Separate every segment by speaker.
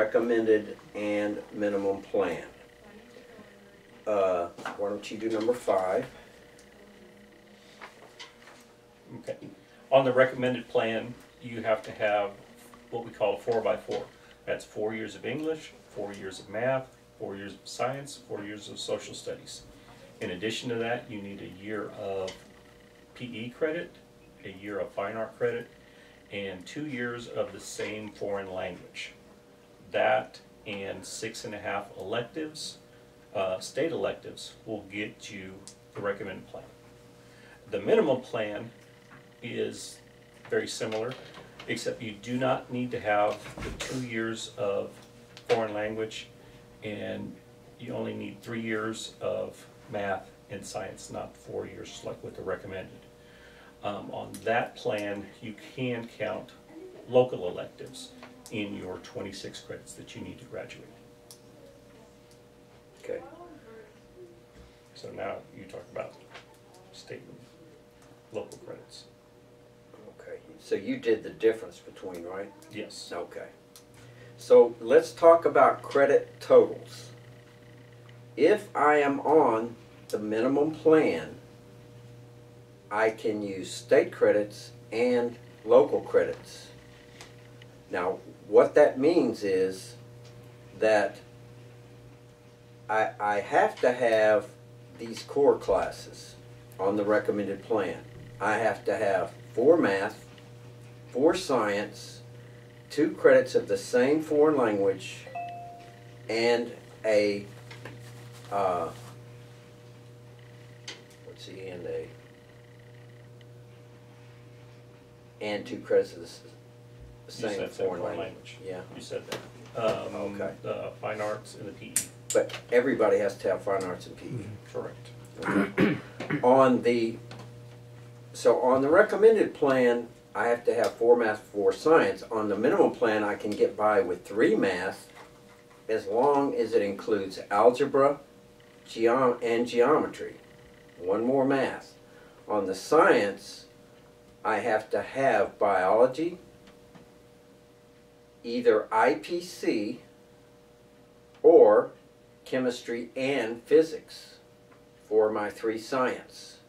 Speaker 1: recommended and minimum plan. Why don't you do number 5?
Speaker 2: Okay. On the recommended plan, you have to have what we call a 4x4. That's 4 years of English, 4 years of math, 4 years of science, 4 years of social studies. In addition to that, you need a year of PE credit, a year of fine art credit, and 2 years of the same foreign language. That and 6.5 electives, state electives, will get you the recommended plan. The minimum plan is very similar, except you do not need to have the 2 years of foreign language, and you only need 3 years of math and science, not 4 years like with the recommended. On that plan, you can count local electives in your 26 credits that you need to graduate.
Speaker 1: Okay.
Speaker 2: So now you talk about state and local credits.
Speaker 1: Okay. So you did the difference between, right?
Speaker 2: Yes.
Speaker 1: Okay. So let's talk about credit totals. If I am on the minimum plan, I can use state credits and local credits. Now, what that means is that I have to have these core classes on the recommended plan. I have to have 4 math, 4 science, 2 credits of the same foreign language, and a and 2 credits of the same foreign language. Yeah.
Speaker 2: You said that.
Speaker 1: Okay.
Speaker 2: The fine arts and the PE.
Speaker 1: But everybody has to have fine arts and PE.
Speaker 2: Correct.
Speaker 1: Okay. on the recommended plan, I have to have 4 math, 4 science. On the minimum plan, I can get by with 3 math as long as it includes algebra and geometry. 1 more math. On the science, I have to have biology, either IPC or chemistry and physics for my 3 science.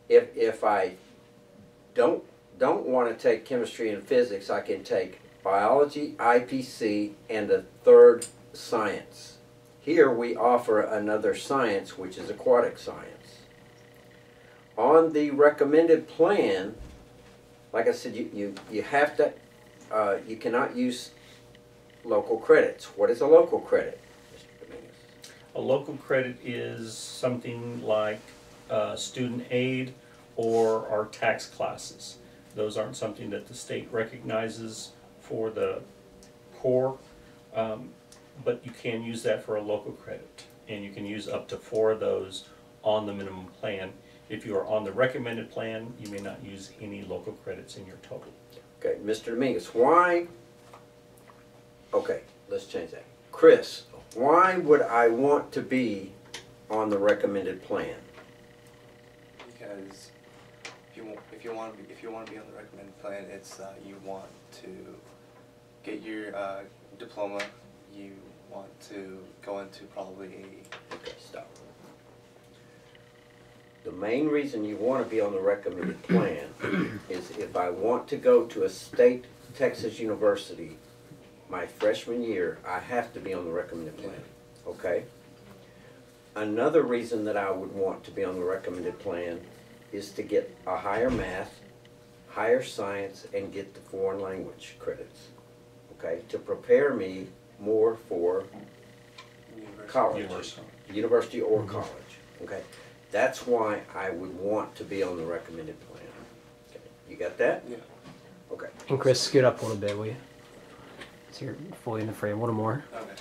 Speaker 1: If I don't want to take chemistry and physics, I can take biology, IPC, and a 3rd science. Here we offer another science, which is aquatic science. On the recommended plan, like I said, you have to, you cannot use local credits. What is a local credit, Mr. Dominguez?
Speaker 2: A local credit is something like student aid or our tax classes. Those aren't something that the state recognizes for the core, but you can use that for a local credit, and you can use up to 4 of those on the minimum plan. If you are on the recommended plan, you may not use any local credits in your total.
Speaker 1: Okay, Mr. Dominguez, why, okay, let's change that. Chris, why would I want to be on the recommended plan?
Speaker 3: Because if you want to be on the recommended plan, it's you want to get your diploma. You want to go into probably a...
Speaker 1: Okay, stop. The main reason you want to be on the recommended plan is if I want to go to a state Texas university my freshman year, I have to be on the recommended plan. Okay? Another reason that I would want to be on the recommended plan is to get a higher math, higher science, and get the foreign language credits. Okay? To prepare me more for college, university or college. Okay? That's why I would want to be on the recommended plan. Okay. You got that?
Speaker 3: Yeah.
Speaker 1: Okay.
Speaker 4: And Chris, scoot up a little bit, will you? So you're fully in the frame. A little more.
Speaker 3: Okay.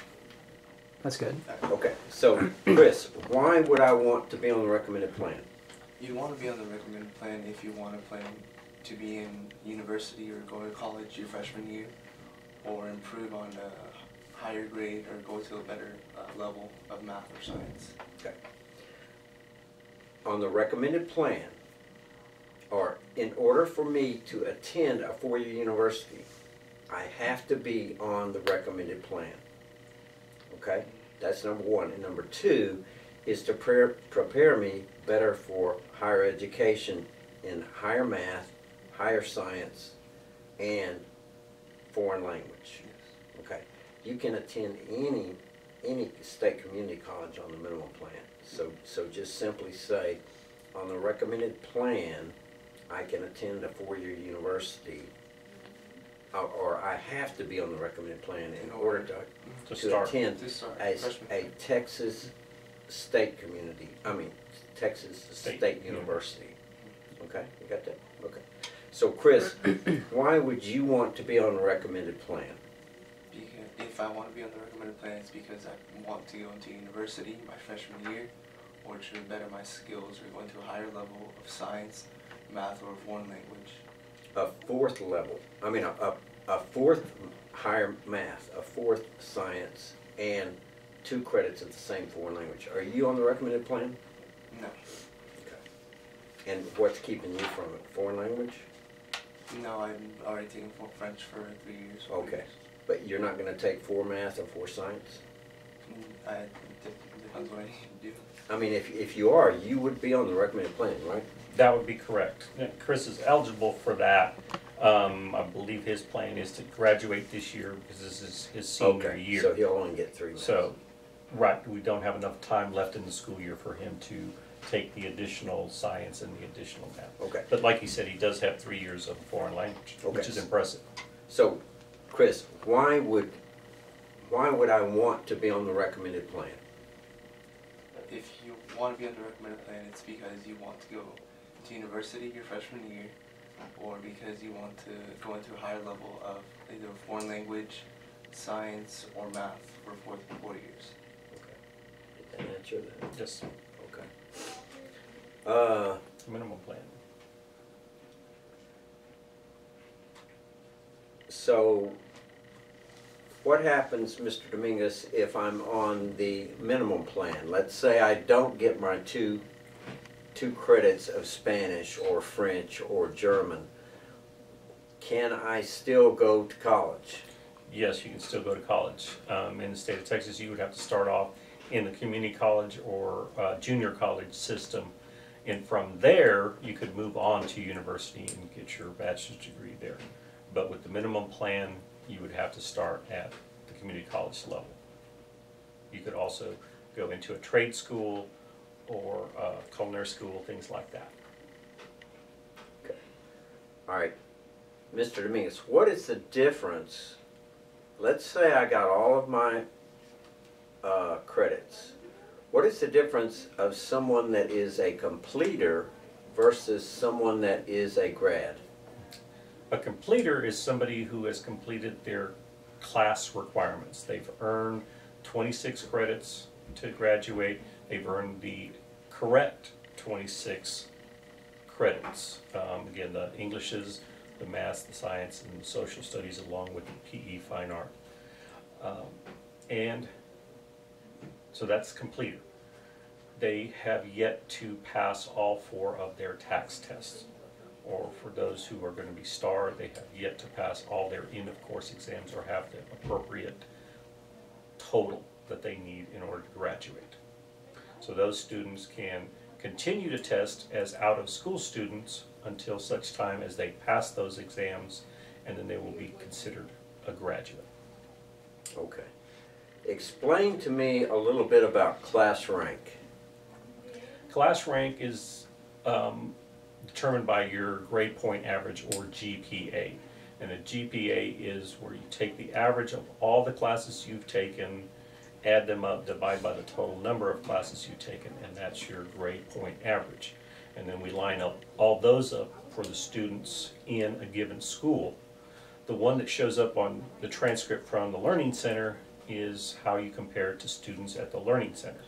Speaker 4: That's good.
Speaker 1: Okay. So, Chris, why would I want to be on the recommended plan?
Speaker 3: You want to be on the recommended plan if you want to plan to be in university or go to college your freshman year, or improve on a higher grade or go to a better level of math or science.
Speaker 1: Okay. On the recommended plan, or in order for me to attend a 4-year university, I have to be on the recommended plan. Okay, that's number one. And number two is to prepare me better for higher education in higher math, higher science, and foreign language. Okay, you can attend any state community college on the minimum plan. So just simply say, on the recommended plan, I can attend a four-year university, or I have to be on the recommended plan in order to attend a Texas state community, Texas State University. Okay, you got that? Okay. So Chris, why would you want to be on the recommended plan?
Speaker 3: Because if I want to be on the recommended plan, it's because I want to go into university my freshman year, or to better my skills, or go into a higher level of science, math, or foreign language.
Speaker 1: A fourth level, a fourth higher math, a fourth science, and 2 credits of the same foreign language. Are you on the recommended plan?
Speaker 3: No.
Speaker 1: Okay. And what's keeping you from it? Foreign language?
Speaker 3: No, I'm already taking French for 3 years.
Speaker 1: Okay. But you're not going to take 4 math or 4 science?
Speaker 3: It depends what I need to do.
Speaker 1: If you are, you would be on the recommended plan, right?
Speaker 2: That would be correct. Chris is eligible for that. I believe his plan is to graduate this year because this is his senior year.
Speaker 1: So he'll only get 3 months.
Speaker 2: So, right, we don't have enough time left in the school year for him to take the additional science and the additional math.
Speaker 1: Okay.
Speaker 2: But like he said, he does have 3 years of foreign language, which is impressive.
Speaker 1: So, Chris, why would I want to be on the recommended plan?
Speaker 3: If you want to be on the recommended plan, it's because you want to go to university your freshman year, or because you want to go into a higher level of either foreign language, science, or math for 4 years.
Speaker 1: Okay. Did that answer that?
Speaker 2: Yes.
Speaker 1: Okay.
Speaker 2: Minimum plan.
Speaker 1: So, what happens, Mr. Dominguez, if I'm on the minimum plan? Let's say I don't get my two credits of Spanish or French or German. Can I still go to college?
Speaker 2: Yes, you can still go to college. In the state of Texas, you would have to start off in the community college or junior college system. And from there, you could move on to university and get your bachelor's degree there. But with the minimum plan, you would have to start at the community college level. You could also go into a trade school or culinary school, things like that.
Speaker 1: Okay. All right. Mr. Dominguez, what is the difference? Let's say I got all of my credits. What is the difference of someone that is a completer versus someone that is a grad?
Speaker 2: A completer is somebody who has completed their class requirements. They've earned 26 credits to graduate. They've earned the correct 26 credits. Again, the Englishes, the math, the science, and the social studies, along with the PE fine art. And so that's completed. They have yet to pass all 4 of their tax tests. Or for those who are going to be STAR, they have yet to pass all their end-of-course exams or have the appropriate total that they need in order to graduate. So those students can continue to test as out-of-school students until such time as they pass those exams, and then they will be considered a graduate.
Speaker 1: Okay. Explain to me a little bit about class rank.
Speaker 2: Class rank is determined by your grade point average, or GPA. And a GPA is where you take the average of all the classes you've taken, add them up, divide by the total number of classes you've taken, and that's your grade point average. And then we line up all those up for the students in a given school. The one that shows up on the transcript from the Learning Center is how you compare it to students at the Learning Center.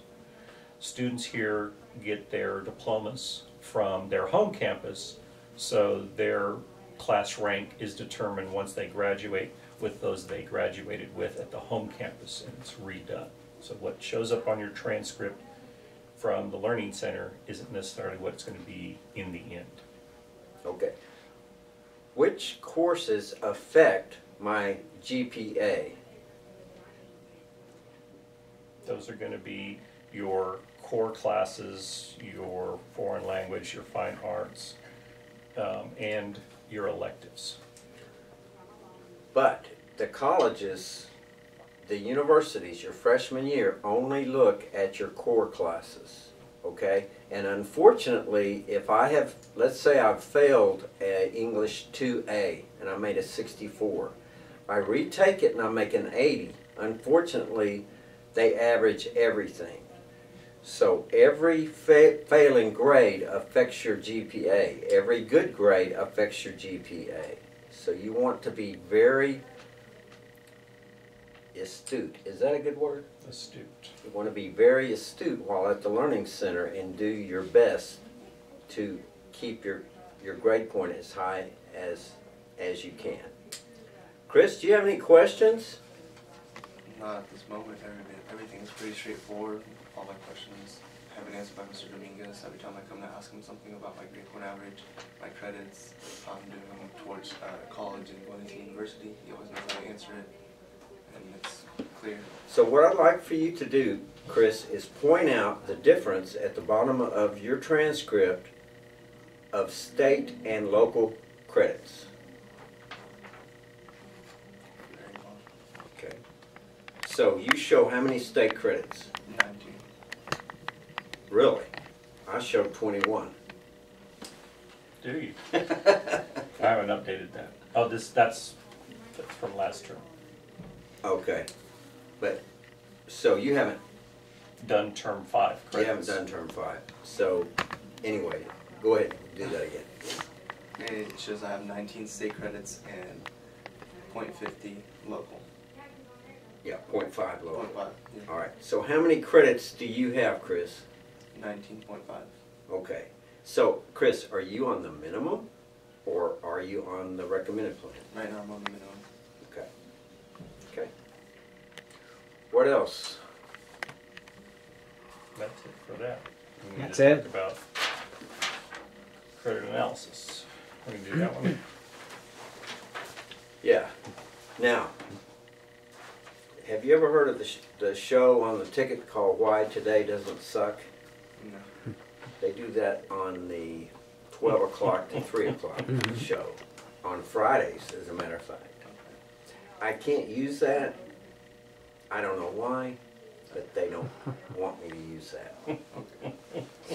Speaker 2: Students here get their diplomas from their home campus, so their class rank is determined once they graduate with those they graduated with at the home campus, and it's redone. So what shows up on your transcript from the Learning Center isn't necessarily what it's going to be in the end.
Speaker 1: Okay. Which courses affect my GPA?
Speaker 2: Those are gonna be your core classes, your foreign language, your fine arts, and your electives.
Speaker 1: But the colleges, the universities, your freshman year only look at your core classes, okay? And unfortunately, if I have, let's say I've failed English 2A and I made a 64, I retake it and I make an 80. Unfortunately, they average everything. So every failing grade affects your GPA. Every good grade affects your GPA. So you want to be very astute. Is that a good word?
Speaker 2: Astute.
Speaker 1: You want to be very astute while at the Learning Center and do your best to keep your grade point as high as you can. Chris, do you have any questions?
Speaker 3: Not at this moment. Everything's pretty straightforward. All my questions have been answered by Mr. Dominguez. Every time I come to ask him something about my grade point average, my credits, how I'm doing towards college and going to university, he always knows how to answer it, and it's clear.
Speaker 1: So what I'd like for you to do, Chris, is point out the difference at the bottom of your transcript of state and local credits.
Speaker 3: Very well.
Speaker 1: Okay. So you show how many state credits?
Speaker 3: 19.
Speaker 1: Really? I showed 21.
Speaker 2: Do you? I haven't updated that. Oh, that's from last term.
Speaker 1: Okay. But, so you haven't
Speaker 2: Done term 5 credits.
Speaker 1: You haven't done term 5. So, anyway, go ahead and do that again.
Speaker 3: And it shows I have 19 state credits and .50 local.
Speaker 1: Yeah, 0.5 low.
Speaker 3: 0.5. Yeah.
Speaker 1: All right. So how many credits do you have, Chris?
Speaker 3: 19.5.
Speaker 1: Okay. So, Chris, are you on the minimum or are you on the recommended plan?
Speaker 3: Right now I'm on the minimum.
Speaker 1: Okay. Okay. What else?
Speaker 2: That's it for that. We need
Speaker 4: That's
Speaker 2: to
Speaker 4: it.
Speaker 2: talk about credit analysis. We can do that one.
Speaker 1: Yeah. Now, have you ever heard of the show on the ticket called Why Today Doesn't Suck?
Speaker 3: No.
Speaker 1: They do that on the 12 o'clock to 3 o'clock show. On Fridays, as a matter of fact. I can't use that. I don't know why, but they don't want me to use that.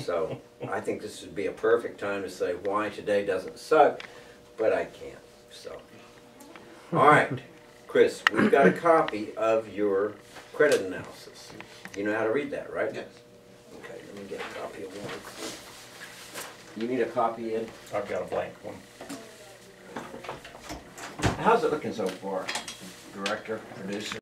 Speaker 1: So I think this would be a perfect time to say why today doesn't suck, but I can't. So, all right, Chris, we've got a copy of your credit analysis. You know how to read that, right?
Speaker 3: Yes.
Speaker 1: Okay, let me get a copy of one. You need a copy, Ed?
Speaker 2: I've got a blank one.
Speaker 1: How's it looking so far, director, producer?